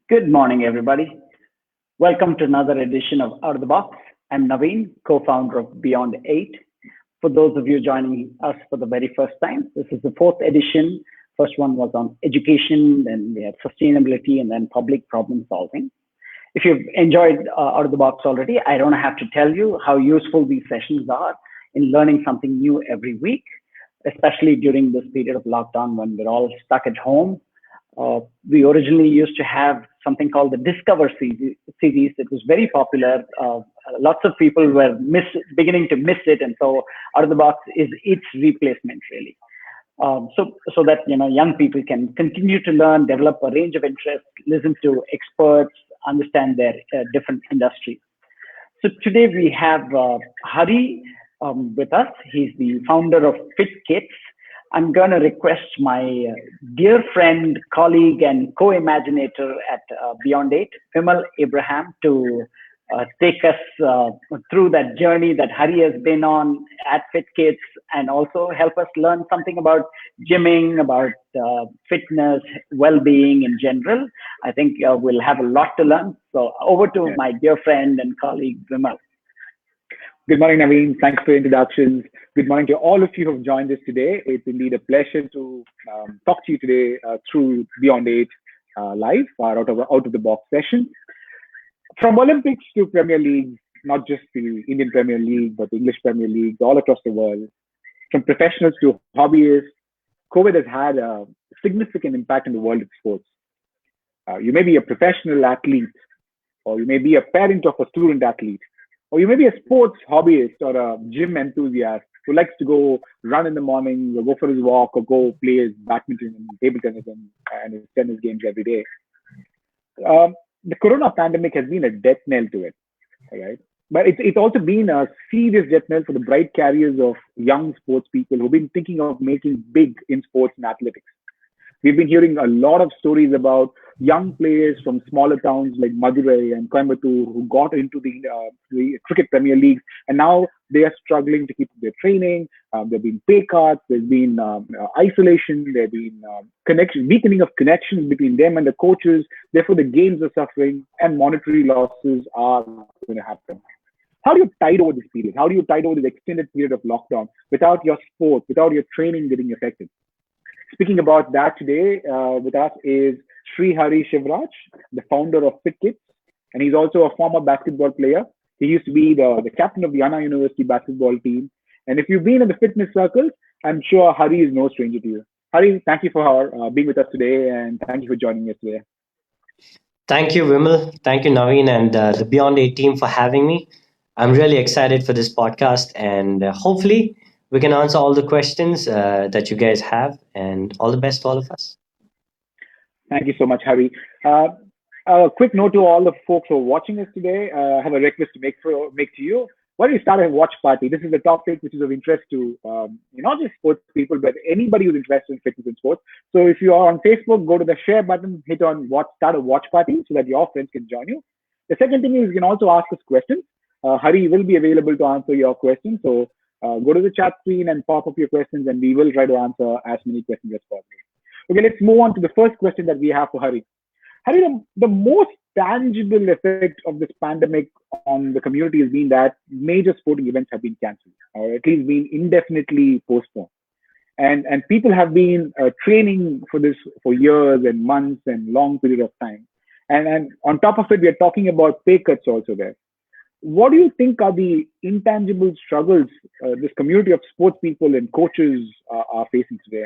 Good morning, everybody. Welcome to another edition of Out of the Box. I'm Naveen, co-founder of Beyond 8. For those of you joining us for the very first time, this is the fourth edition. First one was on education, then we had sustainability, and then public problem solving. If you've enjoyed Out of the Box already, I don't have to tell you how useful these sessions are in learning something new every week, especially during this period of lockdown when we're all stuck at home. We originally used to have something called the Discover series. It was very popular. Lots of people were beginning to miss it, and so Out of the Box is its replacement, really. So that young people can continue to learn, develop a range of interests, listen to experts, understand their different industries. So today we have Hari with us. He's the founder of FitKits. I'm going to request my dear friend, colleague, and co-imaginator at Beyond 8, Vimal Abraham, to take us through that journey that Hari has been on at FitKits, and also help us learn something about gymming, about fitness, well-being in general. I think we'll have a lot to learn. So over to my dear friend and colleague, Vimal. Good morning, Naveen. Thanks for the introductions. Good morning to all of you who have joined us today. It's indeed a pleasure to talk to you today through Beyond 8 live, our out of the box session. From Olympics to Premier League, not just the Indian Premier League, but the English Premier League, all across the world. From professionals to hobbyists, COVID has had a significant impact in the world of sports. You may be a professional athlete, or you may be a parent of a student athlete, or you may be a sports hobbyist or a gym enthusiast who likes to go run in the morning or go for his walk or go play his badminton and table tennis and his tennis games every day. The corona pandemic has been a death knell to it, right? But it's also been a serious death knell for the bright carriers of young sports people who've been thinking of making big in sports and athletics. We've been hearing a lot of stories about young players from smaller towns like Madurai and Coimbatore who got into the cricket Premier League, and now they are struggling to keep their training. There have been pay cuts, there's been isolation, there have been weakening of connections between them and the coaches. Therefore, the games are suffering and monetary losses are going to happen. How do you tide over this period? How do you tide over this extended period of lockdown without your sport, without your training getting affected? Speaking about that today, with us is Shrihari Sivaraj, the founder of FitKits, and he's also a former basketball player. He used to be the captain of the Anna University basketball team. And if you've been in the fitness circles, I'm sure Hari is no stranger to you. Hari, thank you for being with us today, and thank you for joining us today. Thank you, Vimal. Thank you, Naveen, and the Beyond 8 team for having me. I'm really excited for this podcast, and hopefully we can answer all the questions that you guys have, and all the best to all of us. Thank you so much, Hari. A quick note to all the folks who are watching us today. I have a request to make to you. Why don't you start a watch party? This is a topic which is of interest to not just sports people, but anybody who's interested in fitness and sports. So if you are on Facebook, go to the share button, hit on start a watch party so that your friends can join you. The second thing is you can also ask us questions. Hari will be available to answer your questions. So go to the chat screen and pop up your questions, and we will try to answer as many questions as possible. Okay, let's move on to the first question that we have for Hari. Hari, the most tangible effect of this pandemic on the community has been that major sporting events have been cancelled, or at least been indefinitely postponed. And people have been training for this for years and months and long period of time. And on top of it, we are talking about pay cuts also there. What do you think are the intangible struggles this community of sports people and coaches are facing today?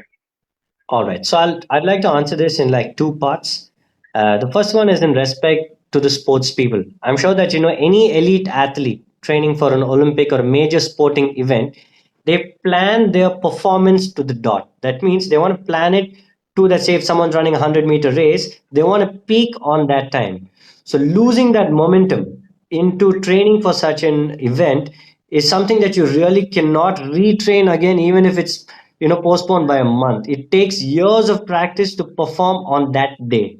All right. So I'd like to answer this in like two parts. The first one is in respect to the sports people. I'm sure that any elite athlete training for an Olympic or a major sporting event, they plan their performance to the dot. That means they want to plan it to, let's say if someone's running a 100-meter race, they want to peak on that time. So losing that momentum into training for such an event is something that you really cannot retrain again, even if it's postponed by a month. It takes years of practice to perform on that day.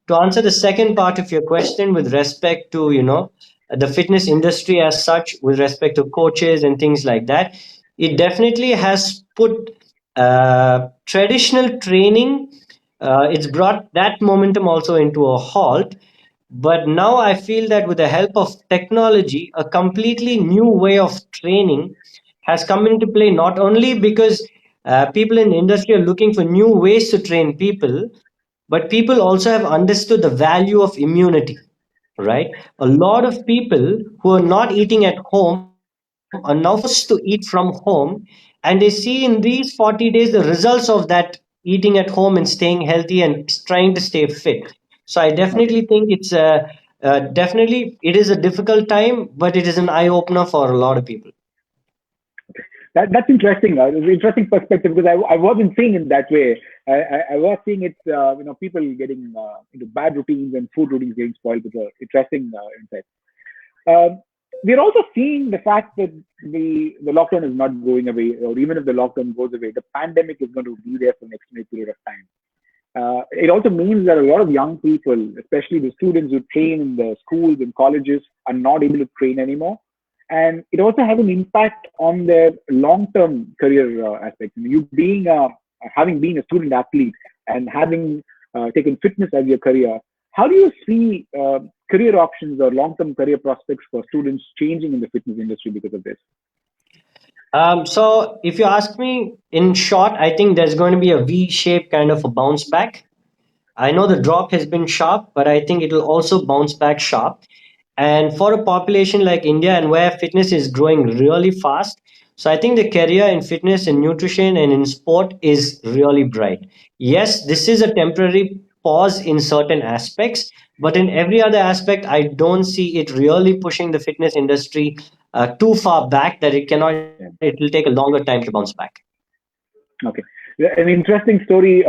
To answer the second part of your question with respect to the fitness industry as such, with respect to coaches and things like that, it definitely has put traditional training it's brought that momentum also into a halt. But now I feel that with the help of technology, a completely new way of training has come into play, not only because people in the industry are looking for new ways to train people, but people also have understood the value of immunity, right? A lot of people who are not eating at home are now forced to eat from home, and they see in these 40 days the results of that eating at home and staying healthy and trying to stay fit. So I Okay. definitely think definitely it is a difficult time, but it is an eye opener for a lot of people. That's interesting. It's an interesting perspective because I wasn't seeing it that way. I was seeing it, people getting into bad routines and food routines getting spoiled. With an interesting insight. Um, we're also seeing the fact that the lockdown is not going away, or even if the lockdown goes away, the pandemic is going to be there for the next period of time. It also means that a lot of young people, especially the students who train in the schools and colleges, are not able to train anymore. And it also has an impact on their long-term career aspects. You having been a student athlete and having taken fitness as your career, how do you see career options or long-term career prospects for students changing in the fitness industry because of this? So if you ask me in short, I think there's going to be a V-shaped kind of a bounce back. I know the drop has been sharp, but I think it will also bounce back sharp. And for a population like India and where fitness is growing really fast, so I think the career in fitness and nutrition and in sport is really bright. Yes, this is a temporary pause in certain aspects, but in every other aspect, I don't see it really pushing the fitness industry too far back that it will take a longer time to bounce back. Okay. Yeah, an interesting story.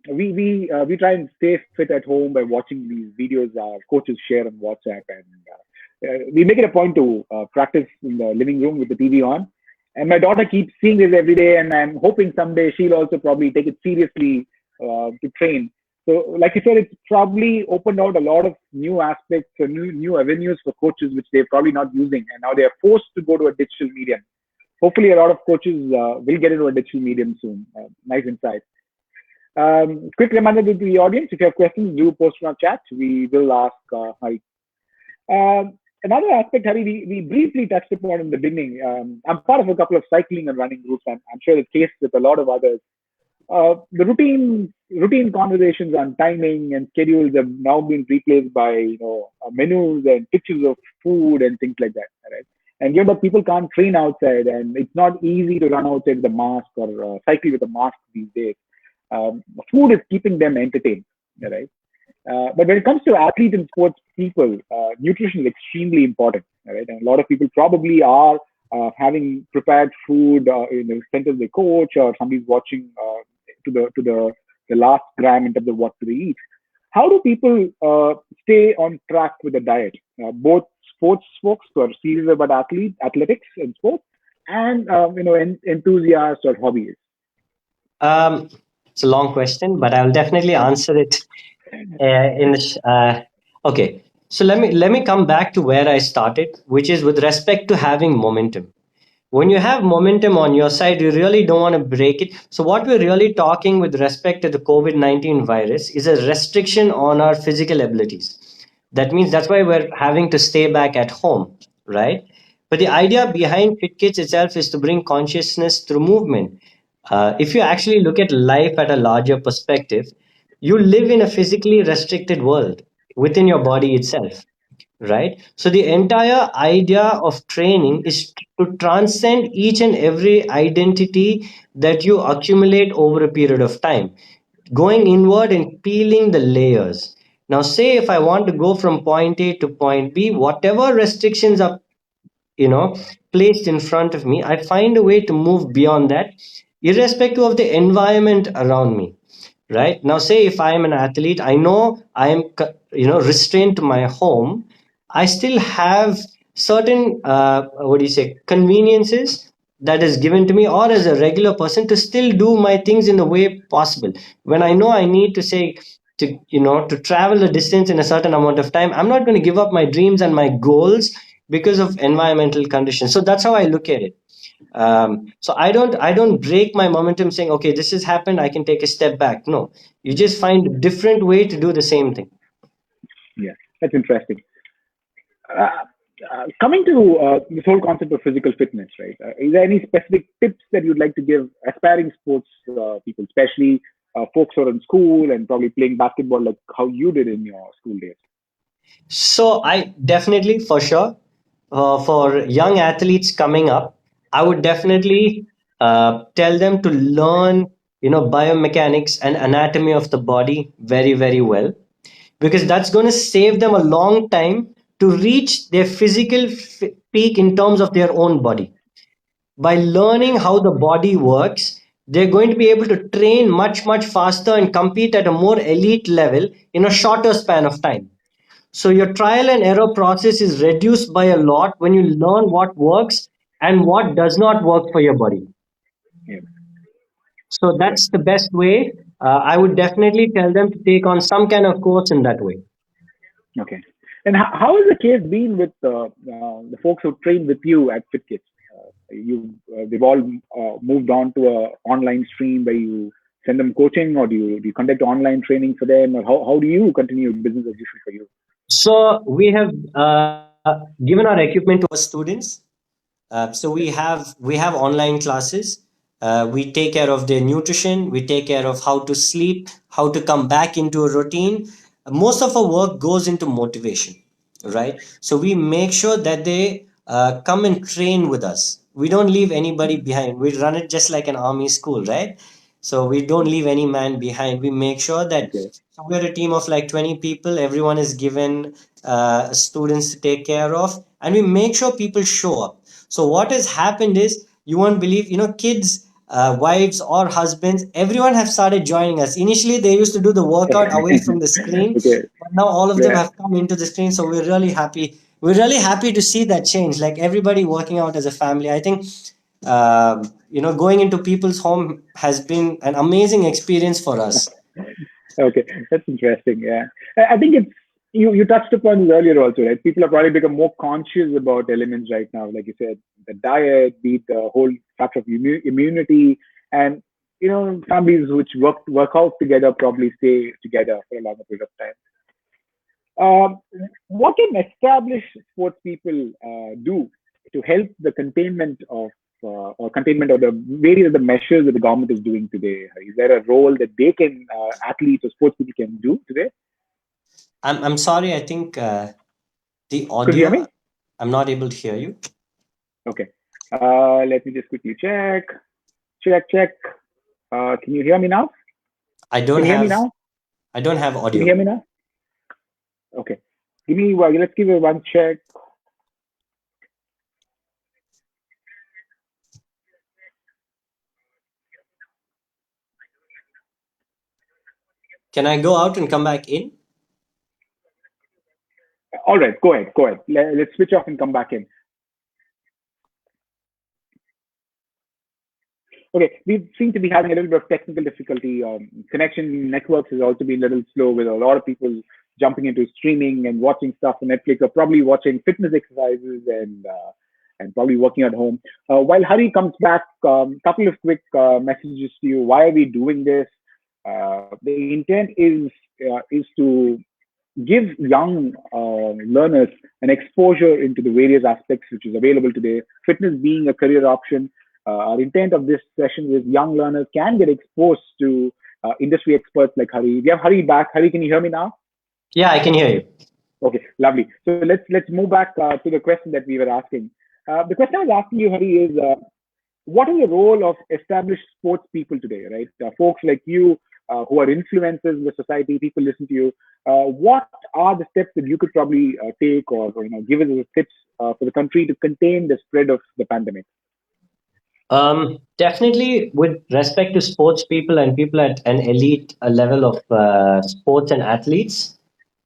We try and stay fit at home by watching these videos our coaches share on WhatsApp, and we make it a point to practice in the living room with the TV on. And my daughter keeps seeing this every day, and I'm hoping someday she'll also probably take it seriously to train. So, like you said, it's probably opened out a lot of new aspects, new avenues for coaches, which they're probably not using, and now they are forced to go to a digital medium. Hopefully a lot of coaches will get into a digital medium soon. Nice insight. Quick reminder to the audience, if you have questions, do post in our chat. We will ask Hari. Another aspect, Hari, we briefly touched upon in the beginning. I'm part of a couple of cycling and running groups. I'm sure it's the case with a lot of others. The routine conversations on timing and schedules have now been replaced by menus and pictures of food and things like that. Right? And given that people can't train outside, and it's not easy to run outside with a mask or cycle with a mask these days, food is keeping them entertained. Right? But when it comes to athletes and sports people, nutrition is extremely important. Right? And a lot of people probably are having prepared food in the center of the coach, or somebody's watching to the last gram in terms of what to eat. How do people stay on track with the diet? Both sports folks who are serious about athletics and sports, and enthusiasts or hobbyists. Um, it's a long question, but I'll definitely answer it okay. So let me come back to where I started, which is with respect to having momentum. When you have momentum on your side, you really don't want to break it. So what we're really talking with respect to the COVID-19 virus is a restriction on our physical abilities. That means that's why we're having to stay back at home, right? But the idea behind FitKits itself is to bring consciousness through movement. If you actually look at life at a larger perspective, you live in a physically restricted world within your body itself, right? So the entire idea of training is to transcend each and every identity that you accumulate over a period of time, going inward and peeling the layers. Now, say if I want to go from point A to point B, whatever restrictions are you know placed in front of me, I find a way to move beyond that, irrespective of the environment around me. Right now, say if I am an athlete, I know I am restrained to my home. I still have certain what do you say conveniences that is given to me, or as a regular person, to still do my things in the way possible. When I know I need to say to travel a distance in a certain amount of time, I'm not going to give up my dreams and my goals because of environmental conditions. So that's how I look at it. So I don't break my momentum saying, okay, this has happened, I can take a step back. No, you just find a different way to do the same thing. Yeah, that's interesting. Uh, Coming to this whole concept of physical fitness, right? Is there any specific tips that you'd like to give aspiring sports people, especially folks who are in school and probably playing basketball like how you did in your school days? So I definitely, for sure, for young athletes coming up, I would definitely tell them to learn, biomechanics and anatomy of the body very, very well, because that's going to save them a long time to reach their physical peak in terms of their own body. By learning how the body works, they're going to be able to train much, much faster and compete at a more elite level in a shorter span of time. So your trial and error process is reduced by a lot when you learn what works and what does not work for your body. Yeah, So okay, that's the best way. I would definitely tell them to take on some kind of course in that way. okay. And how has the case been with the folks who train with you at FitKits? They've all moved on to a online stream where you send them coaching, or do you conduct online training for them, or how do you continue business as usual for you? So we have given our equipment to our students. So we have online classes. We take care of their nutrition. We take care of how to sleep, how to come back into a routine. Most of our work goes into motivation, right? So we make sure that they come and train with us. We don't leave anybody behind. We run it just like an army school, right? So we don't leave any man behind. We make sure that, Okay, so we're a team of like 20 people. Everyone is given students to take care of, and we make sure people show up. So what has happened is, you won't believe, kids, wives or husbands, everyone have started joining us. Initially, they used to do the workout away from the screen, okay, but now all of them yeah. have come into the screen. So we're really happy. We're really happy to see that change. Like everybody working out as a family. I think, going into people's home has been an amazing experience for us. Okay, that's interesting. Yeah, I think it's you touched upon this earlier also, right? People have probably become more conscious about elements right now, like you said, the diet, be it the whole factor of immunity, and families which work out together probably stay together for a longer period of time. What can established sports people do to help the containment of containment of the various of the measures that the government is doing today? Is there a role that they can athletes or sports people can do today? I'm sorry. I think the Could you hear audio. me? I'm not able to hear you. Okay. Let me just quickly check. Check. Can you hear me now? I don't Can you hear me have. now? I don't have Can you audio. hear me now? Okay. Give me. Let's give it one check. Can I go out and come back in? All right. Go ahead. Go ahead. Let's switch off and come back in. Okay, we seem to be having a little bit of technical difficulty. Connection networks has also been a little slow, with a lot of people jumping into streaming and watching stuff on Netflix, or probably watching fitness exercises and probably working at home. While Hari comes back, couple of quick messages to you. Why are we doing this? The intent is to give young learners an exposure into the various aspects which is available today. Fitness being a career option. Our intent of this session is young learners can get exposed to industry experts like Hari. We have Hari back. Hari, can you hear me now? Yeah, I can hear you. Okay, lovely. So let's move back to the question that we were asking. The question I was asking you, Hari, is what is the role of established sports people today, right? Folks like you who are influencers in the society, people listen to you. What are the steps that you could probably take, or give us as tips for the country to contain the spread of the pandemic? Definitely, with respect to sports people and people at an elite level of sports and athletes,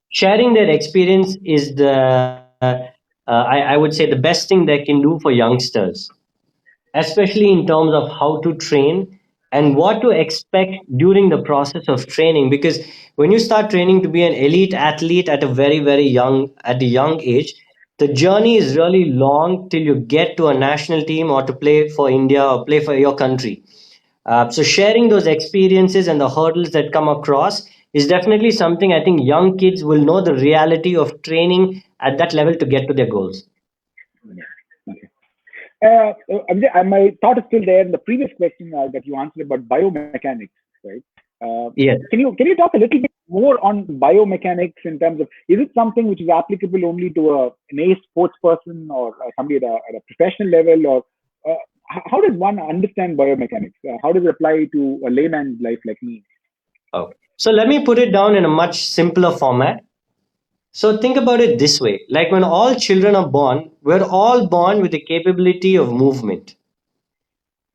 sharing their experience is I would say, the best thing they can do for youngsters, especially in terms of how to train and what to expect during the process of training. Because when you start training to be an elite athlete at a very, very young age, the journey is really long till you get to a national team or to play for India or play for your country. So sharing those experiences and the hurdles that come across is definitely something I think young kids will know the reality of training at that level to get to their goals. Okay. My thought is still there in the previous question that you answered about biomechanics, right? Yes. Can you talk a little bit more on biomechanics in terms of, is it something which is applicable only to an A sports person or somebody at a professional level, or how does one understand biomechanics? How does it apply to a layman's life like me? Okay. So let me put it down in a much simpler format. So think about it this way, like when all children are born, we're all born with the capability of movement.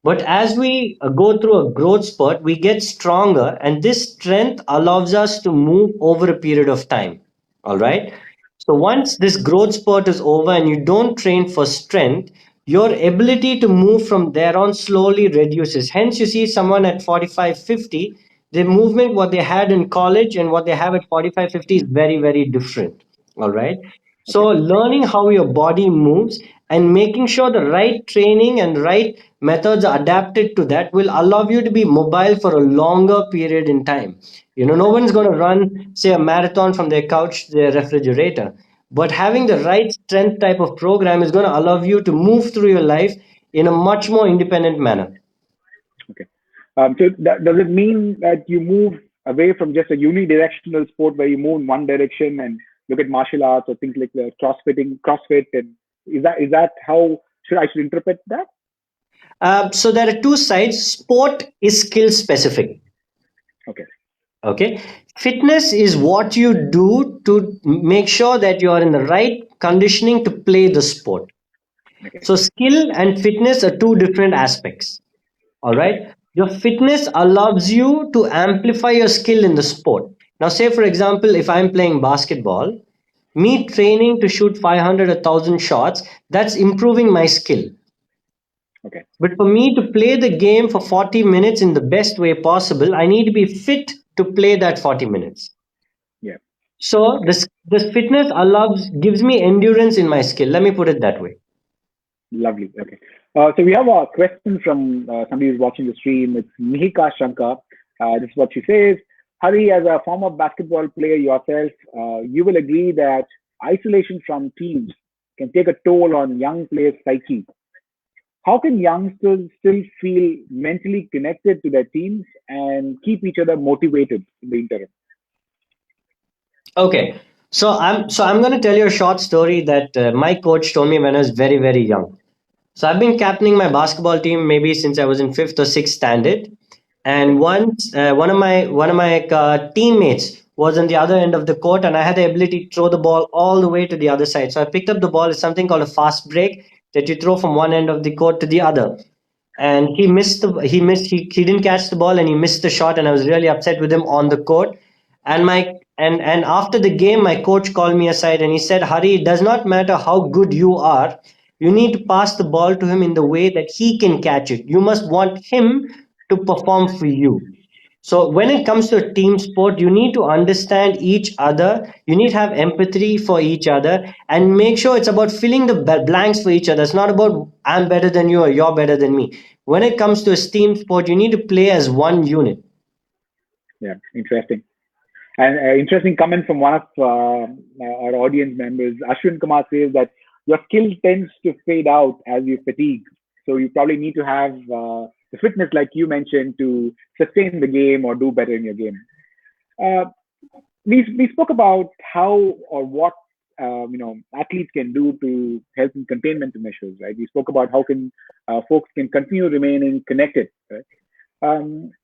But as we go through a growth spurt, we get stronger, and this strength allows us to move over a period of time. All right. So once this growth spurt is over and you don't train for strength, your ability to move from there on slowly reduces. Hence, you see someone at 45, 50, the movement what they had in college and what they have at 45, 50 is very, very different. All right. So Okay. learning how your body moves and making sure the right training and right methods are adapted to that will allow you to be mobile for a longer period in time. No one's going to run, say, a marathon from their couch to their refrigerator. But having the right strength type of program is going to allow you to move through your life in a much more independent manner. Okay. So does it mean that you move away from just a unidirectional sport where you move in one direction and look at martial arts or things like the CrossFit, and is that how I should interpret that? So there are two sides. Sport is skill specific. Okay. Okay. Fitness is what you do to make sure that you are in the right conditioning to play the sport. Okay. So skill and fitness are two different aspects. All right. Your fitness allows you to amplify your skill in the sport. Now, say for example, if I'm playing basketball, me training to shoot 500 or 1,000 shots, that's improving my skill. Okay. But for me to play the game for 40 minutes in the best way possible, I need to be fit to play that 40 minutes. Yeah. So Okay. this fitness gives me endurance in my skill. Let me put it that way. Lovely. Okay. So we have a question from somebody who's watching the stream. It's Mihika Shankar. This is what she says. Hari, as a former basketball player yourself, you will agree that isolation from teams can take a toll on young players' psyche. How can youngsters still feel mentally connected to their teams and keep each other motivated in the interim? Okay. So I'm going to tell you a short story that my coach told me when I was very, very young. So I've been captaining my basketball team maybe since I was in fifth or sixth standard. Okay. And once one of my teammates was on the other end of the court, and I had the ability to throw the ball all the way to the other side. So I picked up the ball. It's something called a fast break that you throw from one end of the court to the other. And he didn't catch the ball and he missed the shot, and I was really upset with him on the court. And after the game, my coach called me aside and he said, Hari, it does not matter how good you are, you need to pass the ball to him in the way that he can catch it. You must want him to perform for you. So when it comes to a team sport, you need to understand each other. You need to have empathy for each other and make sure it's about filling the blanks for each other. It's not about I'm better than you or you're better than me. When it comes to a team sport, you need to play as one unit. Yeah. Interesting. And interesting comment from one of our audience members. Ashwin Kumar says that your skill tends to fade out as you fatigue. So you probably need to have the fitness, like you mentioned, to sustain the game or do better in your game. Uh, we spoke about how or what athletes can do to help in containment measures, right? We spoke about how can folks can continue remaining connected, right?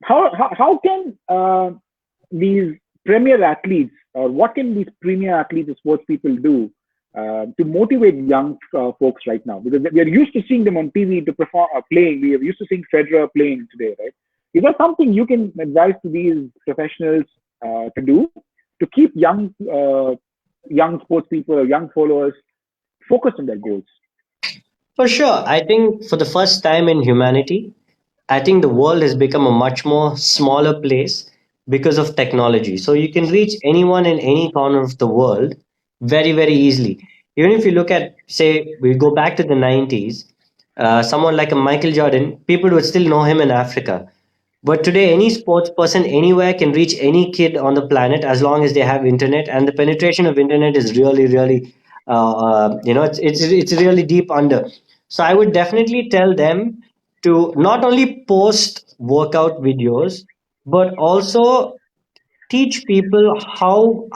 How can these premier athletes, or what can these premier athletes or sports people do to motivate young folks right now? Because we are used to seeing them on TV to perform playing. We are used to seeing Federer playing today, right? Is there something you can advise to these professionals to do to keep young sports people or young followers focused on their goals? For sure. I think for the first time in humanity, I think the world has become a much more smaller place because of technology. So you can reach anyone in any corner of the world very, very easily. Even if you look at, say, we go back to the 90s, someone like a Michael Jordan, people would still know him in Africa. But today, any sports person anywhere can reach any kid on the planet as long as they have internet, and the penetration of internet is really, really, it's really deep under. So I would definitely tell them to not only post workout videos, but also teach people how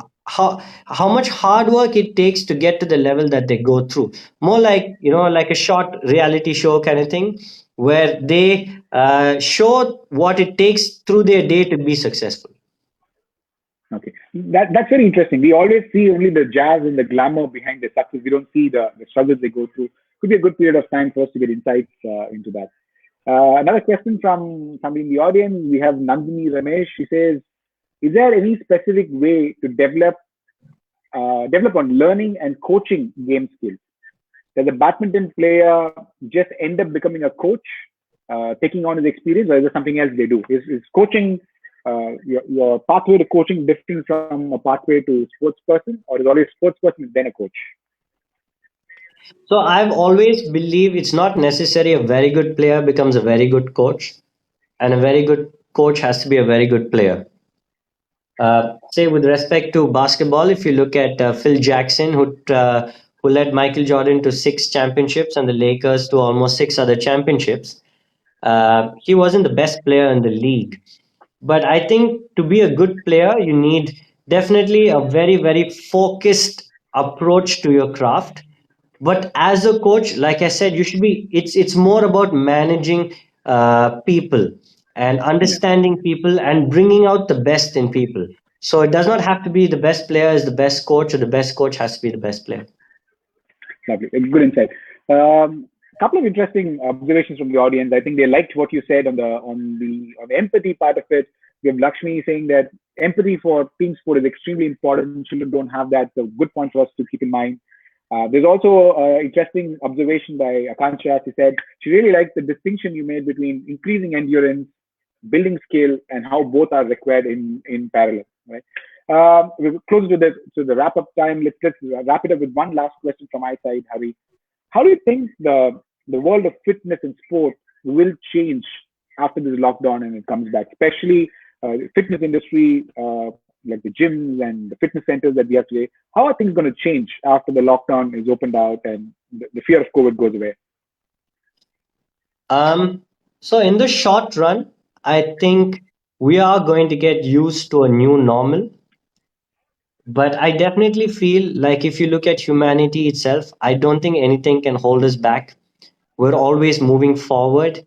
much hard work it takes to get to the level that they go through. More like, like a short reality show kind of thing, where they show what it takes through their day to be successful. Okay, that's very interesting. We always see only the jazz and the glamour behind the success. We don't see the struggles they go through. Could be a good period of time for us to get insights into that. Another question from somebody in the audience. We have Nandini Ramesh. She says, "Is there any specific way to develop on learning and coaching game skills? Does a badminton player just end up becoming a coach, taking on his experience, or is there something else they do? Is coaching your pathway to coaching different from a pathway to sports person, or is always sports person and then a coach?" So I've always believed it's not necessary a very good player becomes a very good coach, and a very good coach has to be a very good player. Say with respect to basketball, if you look at Phil Jackson, who led Michael Jordan to 6 championships and the Lakers to almost 6 other championships, he wasn't the best player in the league. But I think to be a good player, you need definitely a very, very focused approach to your craft. But as a coach, like I said, you should be. It's more about managing people and Yeah, understanding people and bringing out the best in people. So it does not have to be the best player is the best coach, or the best coach has to be the best player. lovely. Good insight. Couple of interesting observations from the audience. I think they liked what you said on the empathy part of it. We have Lakshmi saying that empathy for team sport is extremely important. Children don't have that. So good point for us to keep in mind. There's also an interesting observation by Akanksha. She said she really liked the distinction you made between increasing endurance, building skill, and how both are required in parallel. Right. We're close to the wrap up time. Let's wrap it up with one last question from my side, Hari. How do you think the world of fitness and sport will change after this lockdown and it comes back, especially fitness industry, like the gyms and the fitness centers that we have today? How are things going to change after the lockdown is opened out and the fear of COVID goes away? So in the short run, I think we are going to get used to a new normal. But I definitely feel like if you look at humanity itself, I don't think anything can hold us back. We're always moving forward.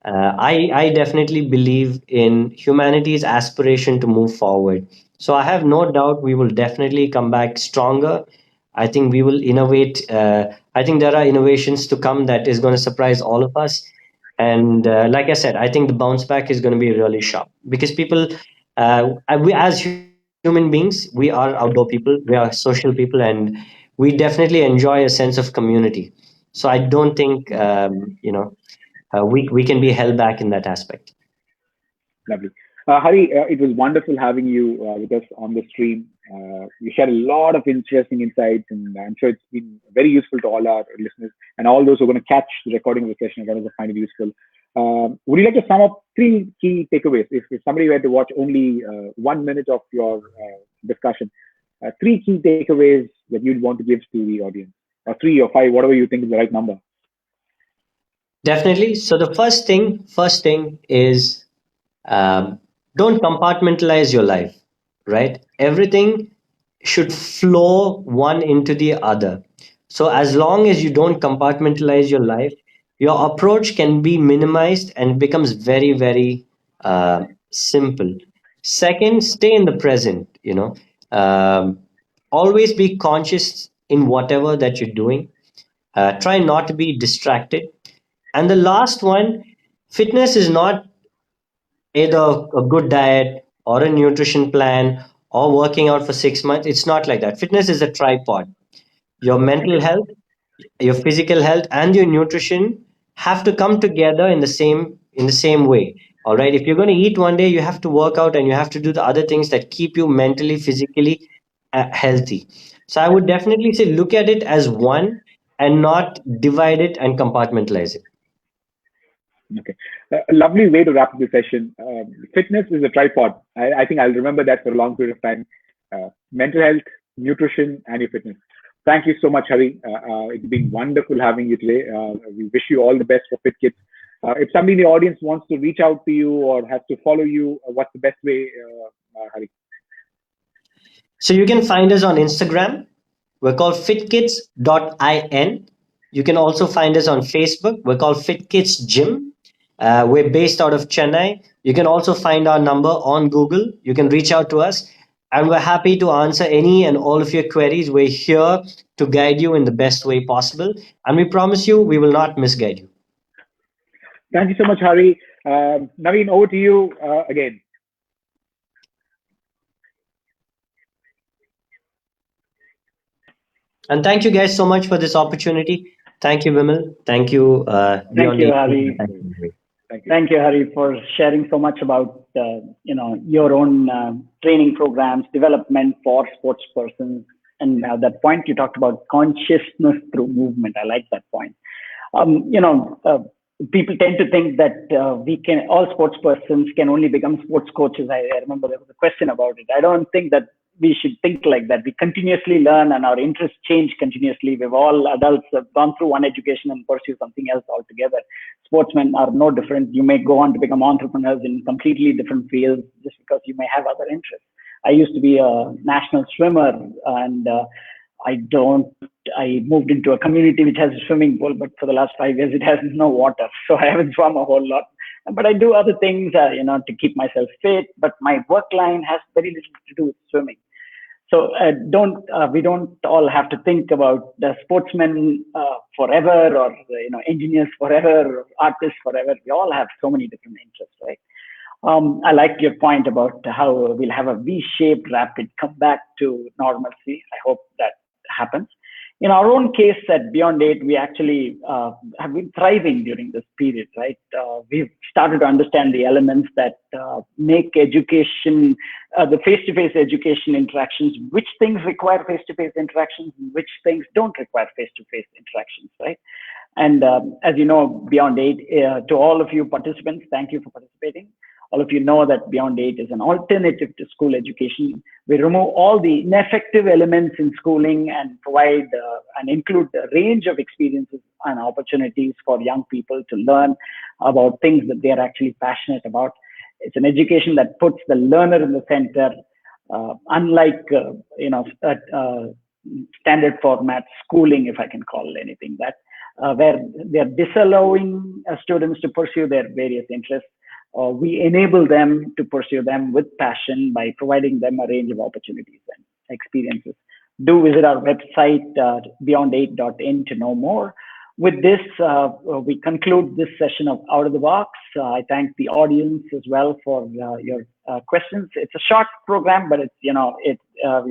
I definitely believe in humanity's aspiration to move forward. So I have no doubt we will definitely come back stronger. I think we will innovate. I think there are innovations to come that is going to surprise all of us. And like I said, I think the bounce back is going to be really sharp because people, as human beings, we are outdoor people, we are social people, and we definitely enjoy a sense of community. So I don't think, we can be held back in that aspect. Lovely. Hari, it was wonderful having you with us on the stream. You shared a lot of interesting insights, and I'm sure it's been very useful to all our listeners and all those who are going to catch the recording of the session are going to find it useful. Would you like to sum up 3 key takeaways? If somebody were to watch only 1 minute of your discussion, 3 key takeaways that you'd want to give to the audience, or 3 or 5, whatever you think is the right number. Definitely. So the first thing is, um, don't compartmentalize your life, right? Everything should flow one into the other. So as long as you don't compartmentalize your life, your approach can be minimized and it becomes very, very simple. Second, stay in the present. Um, Always be conscious in whatever that you're doing. Try not to be distracted. And the last one, fitness is not either a good diet or a nutrition plan or working out for 6 months. It's not like that. Fitness is a tripod. Your mental Okay. health, your physical health, and your nutrition have to come together in the same way. All right. If you're going to eat one day, you have to work out and you have to do the other things that keep you mentally, physically healthy. So I would definitely say look at it as one and not divide it and compartmentalize it. Okay. A lovely way to wrap up the session. Fitness is a tripod. I think I'll remember that for a long period of time. Mental health, nutrition, and your fitness. Thank you so much, Hari. It's been wonderful having you today. We wish you all the best for FitKits. If somebody in the audience wants to reach out to you or has to follow you, what's the best way, Hari? So you can find us on Instagram. We're called fitkits.in. You can also find us on Facebook. We're called FitKits Gym. We're based out of Chennai. You can also find our number on Google. You can reach out to us, and we're happy to answer any and all of your queries. We're here to guide you in the best way possible, and we promise you we will not misguide you. Thank you so much, Hari. Naveen, over to you again. And thank you guys so much for this opportunity. Thank you, Vimal. Thank you, Thank you, Hari. Thank you, Hari, for sharing so much about your own training programs, development for sports persons, and that point you talked about consciousness through movement. I like that point. People tend to think that all sports persons can only become sports coaches. I remember there was a question about it. I don't think that we should think like that. We continuously learn and our interests change continuously. We've all adults have gone through one education and pursue something else altogether. Sportsmen are no different. You may go on to become entrepreneurs in completely different fields just because you may have other interests. I used to be a national swimmer, and I moved into a community which has a swimming pool, but for the last 5 years it has no water. So I haven't swum a whole lot. But I do other things, to keep myself fit. But my work line has very little to do with swimming. So we don't all have to think about the sportsmen forever, or engineers forever, or artists forever. We all have so many different interests, right? I like your point about how we'll have a V-shaped rapid comeback to normalcy. I hope that happens. In our own case at Beyond 8, we actually have been thriving during this period, right? We've started to understand the elements that make education, the face-to-face education interactions, which things require face-to-face interactions and which things don't require face-to-face interactions, right? And as you know, Beyond 8, to all of you participants, thank you for participating. All of you know that Beyond 8 is an alternative to school education. We remove all the ineffective elements in schooling and provide and include a range of experiences and opportunities for young people to learn about things that they are actually passionate about. It's an education that puts the learner in the center, unlike standard format schooling, if I can call it anything that, where they're disallowing students to pursue their various interests. We enable them to pursue them with passion by providing them a range of opportunities and experiences. Do visit our website, beyond8.in, to know more. With this, we conclude this session of Out of the Box. I thank the audience as well for your questions. It's a short program, but we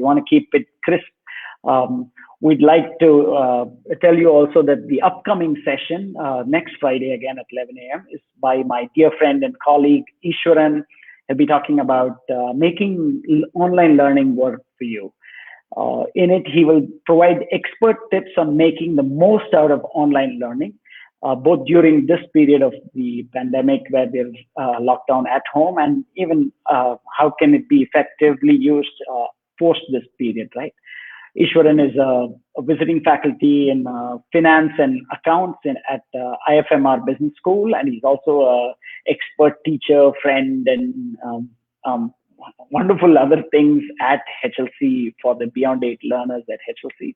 want to keep it crisp. We'd like to tell you also that the upcoming session next Friday, again at 11 a.m., is by my dear friend and colleague, Ishwaran. He'll be talking about making online learning work for you. In it, he will provide expert tips on making the most out of online learning, both during this period of the pandemic where there's lockdown at home, and even how can it be effectively used post this period, right? Ishwaran is a visiting faculty in finance and accounts at IFMR Business School, and he's also an expert teacher, friend, and wonderful other things at HLC for the Beyond 8 learners at HLC.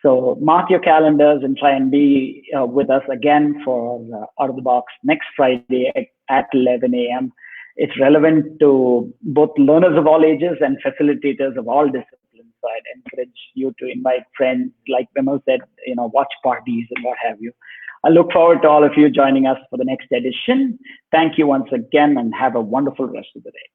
So mark your calendars and try and be with us again for Out of the Box next Friday at 11 a.m. It's relevant to both learners of all ages and facilitators of all disciplines. So I'd encourage you to invite friends, like Vimal said, watch parties and what have you. I look forward to all of you joining us for the next edition. Thank you once again, and have a wonderful rest of the day.